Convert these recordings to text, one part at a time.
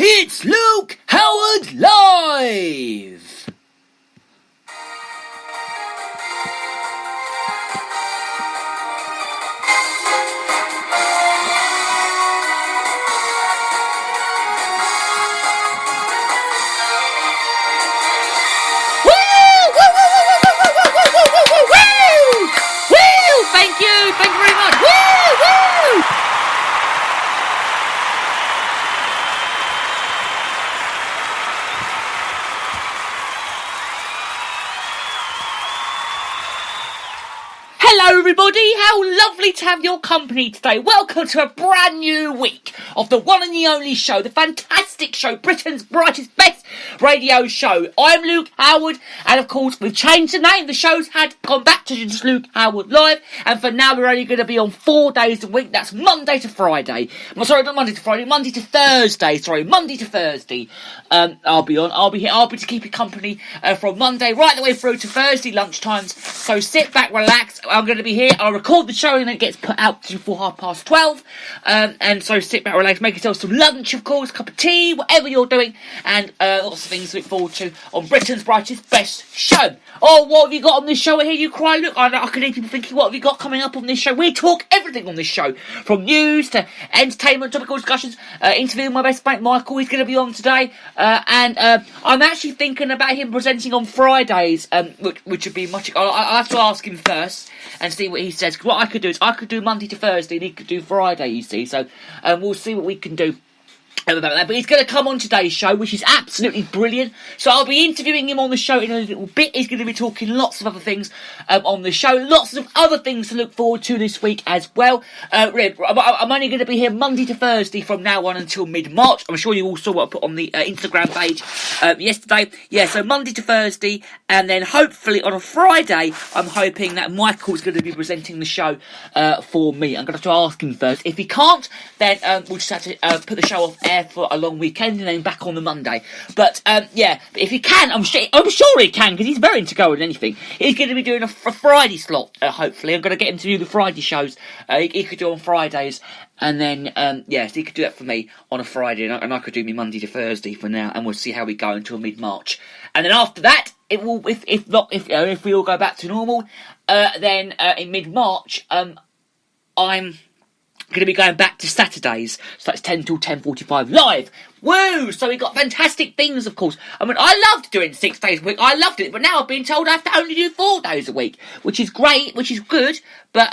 It's Luke Howard Live! Thank you very much. Woo! Hello everybody, how lovely to have your company today. Welcome to a brand new week of the one and the only show, the fantastic show, Britain's brightest, best radio show. I'm Luke Howard, and of course we've changed the name. The show's had gone back to just Luke Howard Live, and for now we're only going to be on 4 days a week. That's Monday to Friday. Sorry, not Monday to Friday, Monday to Thursday. I'll be here. I'll be to keep you company from Monday right the way through to Thursday lunchtimes. So sit back, relax. I'm going to be here. I'll record the show and then it gets put out before 12:30. And so sit back, relax, make yourself some lunch, of course, cup of tea, whatever you're doing, and lots of things to look forward to on Britain's brightest, best show. Oh, what have you got on this show? I hear you cry. Look, I can hear people thinking, what have you got coming up on this show? We talk everything on this show, from news to entertainment, topical discussions, interviewing my best mate Michael. He's going to be on today, and I'm actually thinking about him presenting on Fridays, which would be much. I have to ask him first and see what he says. What I could do is I could do Monday to Thursday, and he could do Friday. You see, so we'll see what we can do about that. But he's going to come on today's show, which is absolutely brilliant. So I'll be interviewing him on the show in a little bit. He's going to be talking lots of other things on the show, lots of other things to look forward to this week as well. I'm only going to be here Monday to Thursday from now on until mid-March. I'm sure you all saw what I put on the Instagram page yesterday. Yeah, so Monday to Thursday, and then hopefully on a Friday, I'm hoping that Michael's going to be presenting the show for me. I'm going to have to ask him first. If he can't, then we'll just have to put the show off air for a long weekend and then back on the Monday. But if he can, I'm sure he can, because he's very into going anything. He's going to be doing a Friday slot, hopefully. I'm going to get him to do the Friday shows. He could do on Fridays, and then so he could do that for me on a Friday, and I could do me Monday to Thursday for now, and we'll see how we go until mid-March. And then after that, it will, if we all go back to normal, then in mid-March, I'm going to be going back to Saturdays, so that's 10 till 10:45 live. Woo! So we got fantastic things, of course. I mean, I loved doing 6 days a week. I loved it, but now I've been told I have to only do 4 days a week, which is great, which is good, but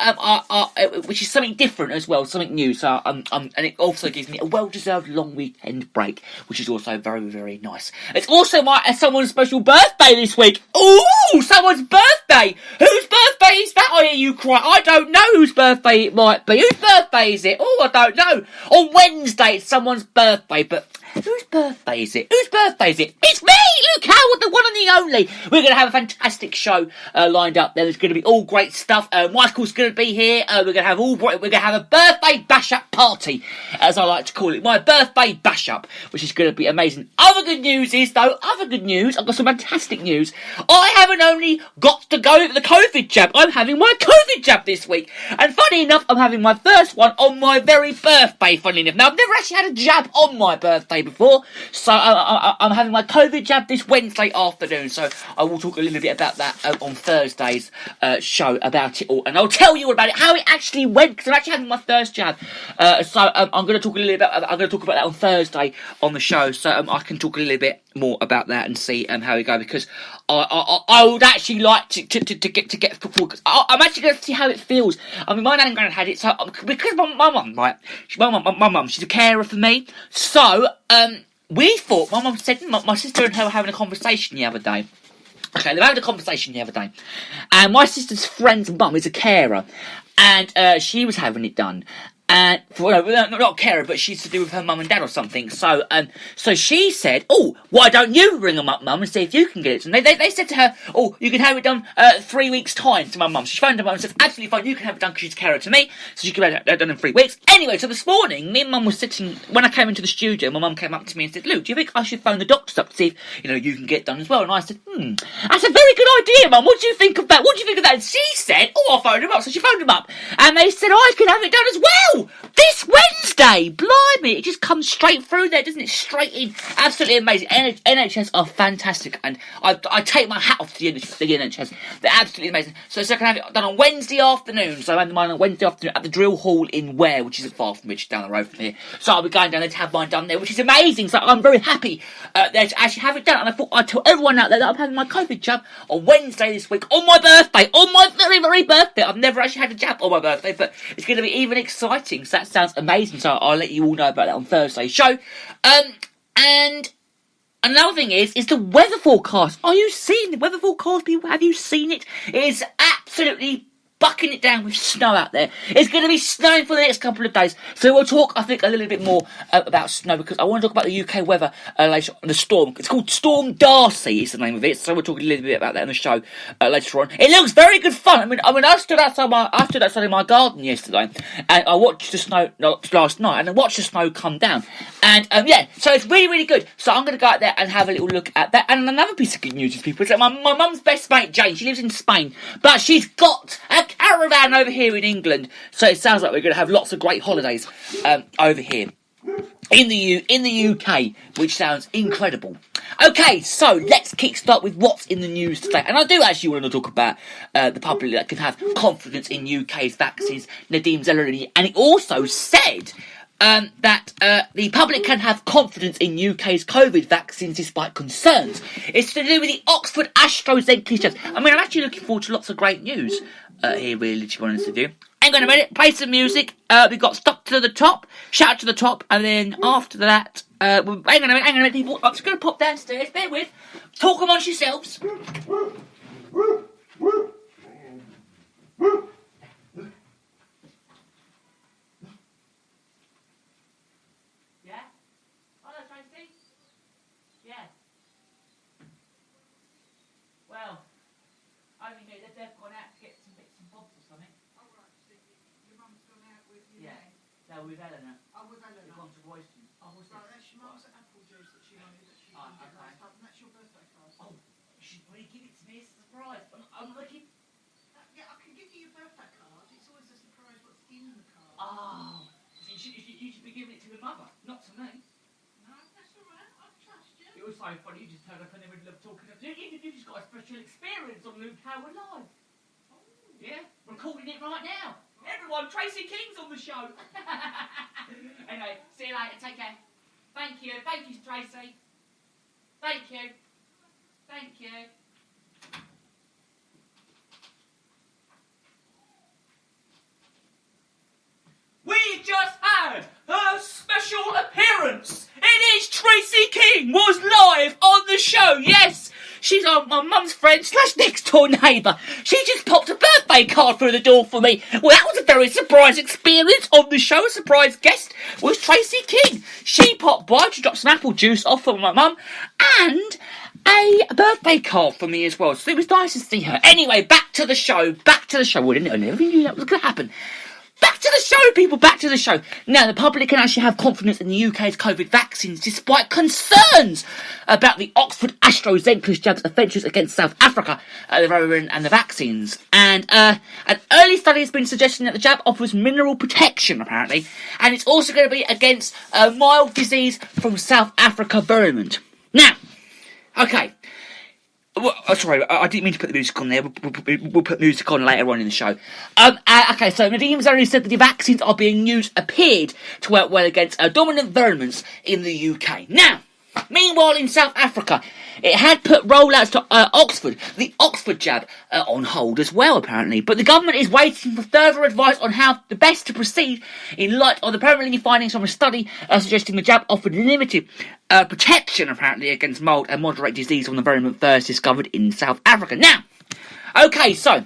which is something different as well, something new. So and it also gives me a well-deserved long weekend break, which is also very, very nice. It's also someone's special birthday this week. Ooh, someone's birthday. Whose birthday is that? I hear you cry. I don't know whose birthday it might be. Whose birthday is it? Oh, I don't know. On Wednesday, it's someone's birthday, but whose birthday is it? Whose birthday is it? It's me, Luke Howard, the one and the only. We're going to have a fantastic show lined up. There's going to be all great stuff. Michael's going to be here. We're going to have a birthday bash-up party, as I like to call it. My birthday bash-up, which is going to be amazing. Other good news, I've got some fantastic news. I haven't only got to go for the COVID jab. I'm having my COVID jab this week. And funny enough, I'm having my first one on my very birthday, funny enough. Now, I've never actually had a jab on my birthday before, so I'm having my COVID jab this Wednesday afternoon, so I will talk a little bit about that on Thursday's show about it all, and I'll tell you about it, how it actually went, because I'm actually having my first jab, so I'm going to talk a little bit about that on Thursday on the show, so I can talk a little bit more about that and see how we go, because I would actually like to get football, because I'm actually going to see how it feels. I mean, my nan and granddad had it, so because my mum, right, my mum, she's a carer for me, so we thought, my mum said, my sister and her were having a conversation the other day. Okay, they were having a conversation the other day, and my sister's friend's mum is a carer, and she was having it done. And not carer, but she's to do with her mum and dad or something. So she said, "Oh, why don't you ring them up, mum, and see if you can get it?" And they said to her, "Oh, you can have it done 3 weeks' time." To my mum, she phoned her mum and said, "Absolutely fine, you can have it done because she's a carer to me, so she can have it done in 3 weeks." Anyway, so this morning, me and mum was sitting. When I came into the studio, my mum came up to me and said, "Luke, do you think I should phone the doctors up to see if you can get it done as well?" And I said, "That's a very good idea, mum. What do you think of that? What do you think of that?" And she said, "Oh, I'll phone them up." So she phoned them up, and they said, "I can have it done as well." Oh, this Wednesday! Blimey, it just comes straight through there, doesn't it? Straight in. Absolutely amazing. NHS are fantastic, and I take my hat off to the NHS. They're absolutely amazing. So I can have it done on Wednesday afternoon. So I'm having mine on Wednesday afternoon at the Drill Hall in Ware, which isn't far from down the road from here. So I'll be going down there to have mine done there, which is amazing. So I'm very happy there to actually have it done. And I thought I'd tell everyone out there that I'm having my COVID jab on Wednesday this week, on my birthday, on my very, very birthday. I've never actually had a jab on my birthday, but it's going to be even exciting. So that sounds amazing. So I'll let you all know about that on Thursday's show. And another thing is the weather forecast. Are you seeing the weather forecast, people? Have you seen it? It is absolutely bucking it down with snow out there. It's going to be snowing for the next couple of days. So we'll talk, I think, a little bit more about snow, because I want to talk about the UK weather later on. The storm. It's called Storm Darcy is the name of it. So we'll talk a little bit about that on the show later on. It looks very good fun. I mean, I stood outside in my garden yesterday, and I watched the snow last night, and I watched the snow come down. And so it's really, really good. So I'm going to go out there and have a little look at that. And another piece of good news is, people, is that my mum's best mate Jane, she lives in Spain, but she's got a caravan over here in England. So it sounds like we're going to have lots of great holidays over here in the UK, which sounds incredible. Okay, so let's kickstart with what's in the news today. And I do actually want to talk about the public that can have confidence in UK's vaccines, Nadine Zellerly. And he also said that the public can have confidence in UK's COVID vaccines despite concerns. It's to do with the Oxford AstraZeneca jabs. I mean, I'm actually looking forward to lots of great news here, really, to be honest with you. Hang on a minute, play some music. We've got Stop to the Top, Shout to the Top, and then after that, hang on a minute, people. I'm just going to pop downstairs, bear with. Talk amongst yourselves. Yeah? Hello, Tracy? Yeah. Well, only me, they've gone out to get some bits and bobs or something. Oh, right, so your mum's gone out with you? Yeah. No, with Eleanor. Oh, with Eleanor. They've gone to Royston. Oh, right, that's your mum's apple juice that she wanted that she didn't get last time, and that's your birthday card. Oh, you should really give it to me as a surprise. I'm looking. Yeah, I can give you your birthday card. It's always a surprise what's in the card. Oh, so you should be giving it to the mother, not to me. No, that's all right. I trust you. It was so funny, you just turned up in the middle of talking. You just got a special experience on Luke Howard Live. Oh. Yeah, recording it right now. Everyone, Tracy King's on the show. Anyway, see you later. Take care. Thank you, Tracy. Thank you. Thank you. We just had a special appearance. It is Tracy King was live on the show. Yes, she's my mum's friend / next door neighbour. She just popped a birthday card through the door for me. Well, that was a very surprise experience on the show. A surprise guest was Tracy King. She popped by to drop some apple juice off for my mum and a birthday card for me as well. So it was nice to see her. Anyway, back to the show. Well, I never knew that was going to happen. Back to the show, people, back to the show. Now, the public can actually have confidence in the UK's COVID vaccines despite concerns about the Oxford AstraZeneca jab's offences against South Africa, the variant and the vaccines. And an early study has been suggesting that the jab offers mineral protection, apparently, and it's also going to be against a mild disease from South Africa variant. Now, okay. Well, sorry, I didn't mean to put the music on there. We'll put music on later on in the show. Okay, so Nadine Zellerly said that the vaccines are being used appeared to work well against dominant variants in the UK. Now, meanwhile in South Africa, it had put rollouts to the Oxford jab, on hold as well, apparently. But the government is waiting for further advice on how the best to proceed in light of the preliminary findings from a study suggesting the jab offered limited protection, apparently, against mild and moderate disease from the variant first discovered in South Africa. Now, okay, so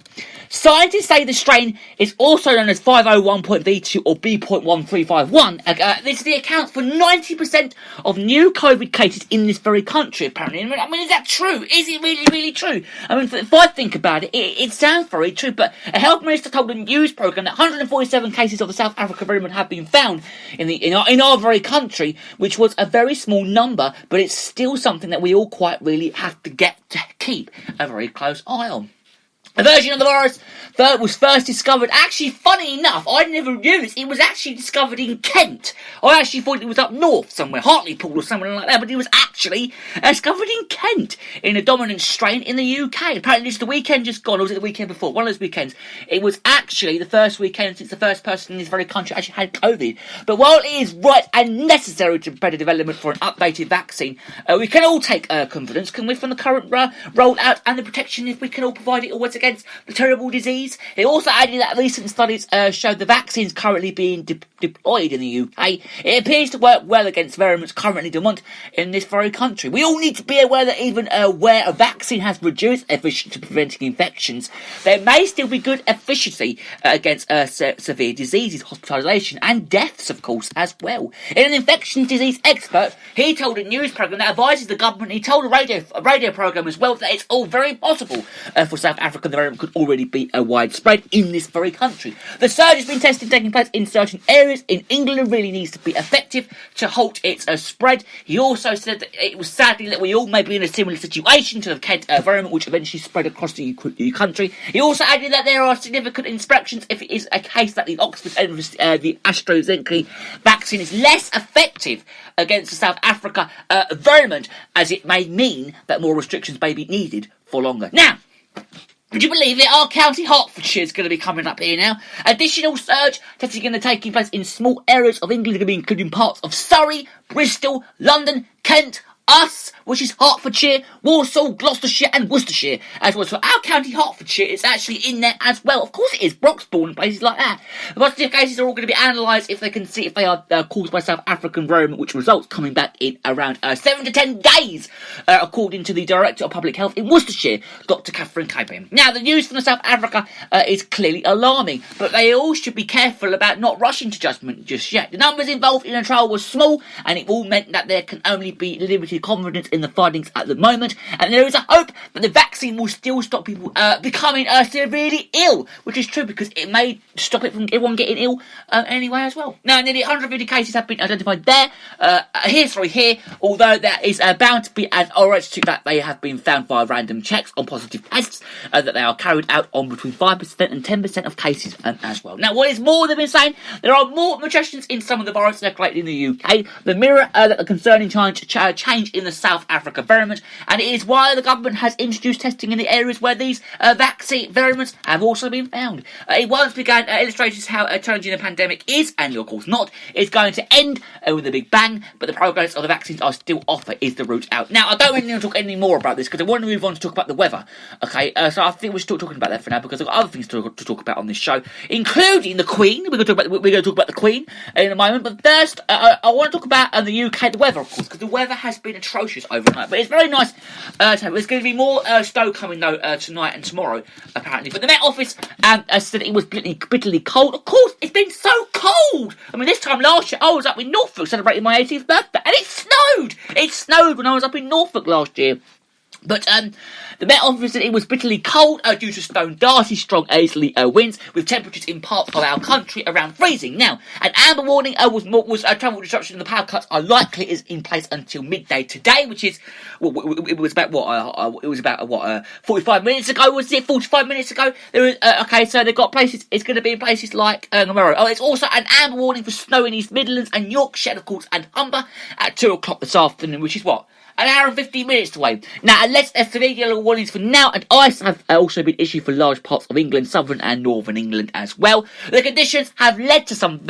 scientists say the strain is also known as 501.V2 or B.1351. This accounts for 90% of new COVID cases in this very country, apparently. I mean, is that true? Is it really, really true? I mean, if I think about it, it sounds very true, but a health minister told a news programme that 147 cases of the South Africa variant have been found in our very country, which was a very small number, but it's still something that we all quite really have to keep a very close eye on. A version of the virus that was first discovered, actually, funny enough, I never knew this, it was actually discovered in Kent. I actually thought it was up north somewhere, Hartlepool or somewhere like that, but it was actually discovered in Kent, in a dominant strain in the UK. Apparently it's the weekend just gone, or was it the weekend before? One of those weekends. It was actually the first weekend since the first person in this very country actually had COVID. But while it is right and necessary to prepare the development for an updated vaccine, we can all take confidence, can we, from the current rollout and the protection if we can all provide it always against the terrible disease. It also added that recent studies show the vaccines currently being deployed in the UK. It appears to work well against variants currently dominant in this very country. We all need to be aware that even where a vaccine has reduced efficiency to preventing infections, there may still be good efficacy against severe diseases, hospitalisation and deaths, of course, as well. In an infectious disease expert, he told a news programme that advises the government, he told a radio programme as well, that it's all very possible for South Africa the variant could already be widespread in this very country. The surge has been taking place in certain areas in England and really needs to be effective to halt its spread. He also said that it was sadly that we all may be in a similar situation to the Kent variant, which eventually spread across the country. He also added that there are significant inspections if it is a case that the Oxford and the AstraZeneca vaccine is less effective against the South Africa variant, as it may mean that more restrictions may be needed for longer. Now, would you believe it? Our county, Hertfordshire, is going to be coming up here now. Additional surge testing going to take place in small areas of England, going to be including parts of Surrey, Bristol, London, Kent, us, which is Hertfordshire, Walsall, Gloucestershire and Worcestershire as well. So our county, Hertfordshire, is actually in there as well. Of course it is, Broxbourne and places like that. The positive cases are all going to be analysed if they can see if they are caused by South African variant, which results coming back in around 7 to 10 days, according to the Director of Public Health in Worcestershire, Dr. Catherine Capen. Now, the news from South Africa is clearly alarming, but they all should be careful about not rushing to judgment just yet. The numbers involved in the trial were small, and it all meant that there can only be limited confidence in the findings at the moment, and there is a hope that the vaccine will still stop people becoming severely ill, which is true because it may stop it from everyone getting ill anyway as well. Now, nearly 150 cases have been identified here, although there is bound to be an orange that they have been found via random checks on positive tests that they are carried out on between 5% and 10% of cases as well. Now, what is more, they've been saying there are more mutations in some of the viruses circulating in the UK. The mirror a concerning change in the South Africa variant, and it is why the government has introduced testing in the areas where these vaccine variants have also been found. It once began illustrates how challenging the pandemic is, and of course not, is going to end with a big bang, but the progress of the vaccines are still offer is the route out. Now, I don't really need to talk any more about this because I want to move on to talk about the weather. Okay, so I think we're still talking about that for now because I've got other things to talk about on this show, including the Queen. We're going to talk about the Queen in a moment, but first, I want to talk about the UK, the weather, of course, because the weather has been atrocious overnight, but it's very nice. There's going to be more snow coming though tonight and tomorrow, apparently. But the Met Office said it was bitterly cold. Of course, it's been so cold. I mean, this time last year, I was up in Norfolk celebrating my 18th birthday, and it snowed. It snowed when I was up in Norfolk last year. But the Met Office said it was bitterly cold due to Stone Darcy strong easterly winds, with temperatures in parts of our country around freezing. Now, an amber warning was travel disruption and the power cuts are likely is in place until midday today, which is it was about 45 minutes ago. Was it 45 minutes ago? There was okay, so they've got places. It's going to be in places like Ngomero. Oh, it's also an amber warning for snow in East Midlands and Yorkshire, of course, and Humber at 2:00 this afternoon, which is what? An hour and 15 minutes away. Now, unless severe yellow warnings for now, and ice have also been issued for large parts of England, southern and northern England as well. The conditions have led to some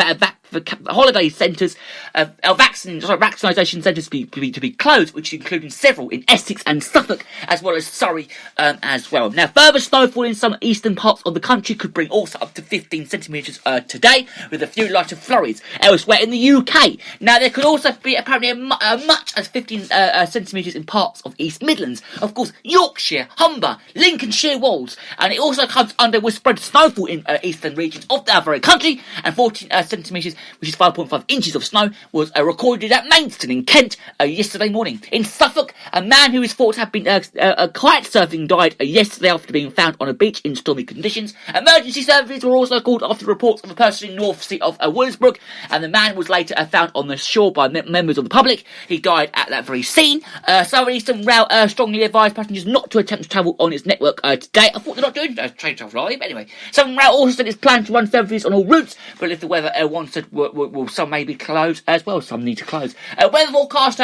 holiday centres, vaccination centres to be closed, which including several in Essex and Suffolk, as well as Surrey as well. Now, further snowfall in some eastern parts of the country could bring also up to 15 centimetres today, with a few lighter flurries elsewhere in the UK. Now, there could also be apparently as much as 15 centimetres in parts of East Midlands, of course Yorkshire, Humber, Lincolnshire Wolds, and it also comes under widespread snowfall in eastern regions of our very country, and 14 centimetres which is 5.5 inches of snow, was recorded at Maidstone in Kent yesterday morning. In Suffolk, a man who is thought to have been kite surfing died yesterday after being found on a beach in stormy conditions. Emergency services were also called after reports of a person in North Sea of Woolsbrook, and the man was later found on the shore by members of the public. He died at that very scene. Surrey Eastern Rail strongly advised passengers not to attempt to travel on its network today. I thought they're not doing train travel, are they? But anyway, Southern Rail also said it's planned to run services on all routes, but if the weather wants to, some may be closed as well. Some need to close. Weather forecaster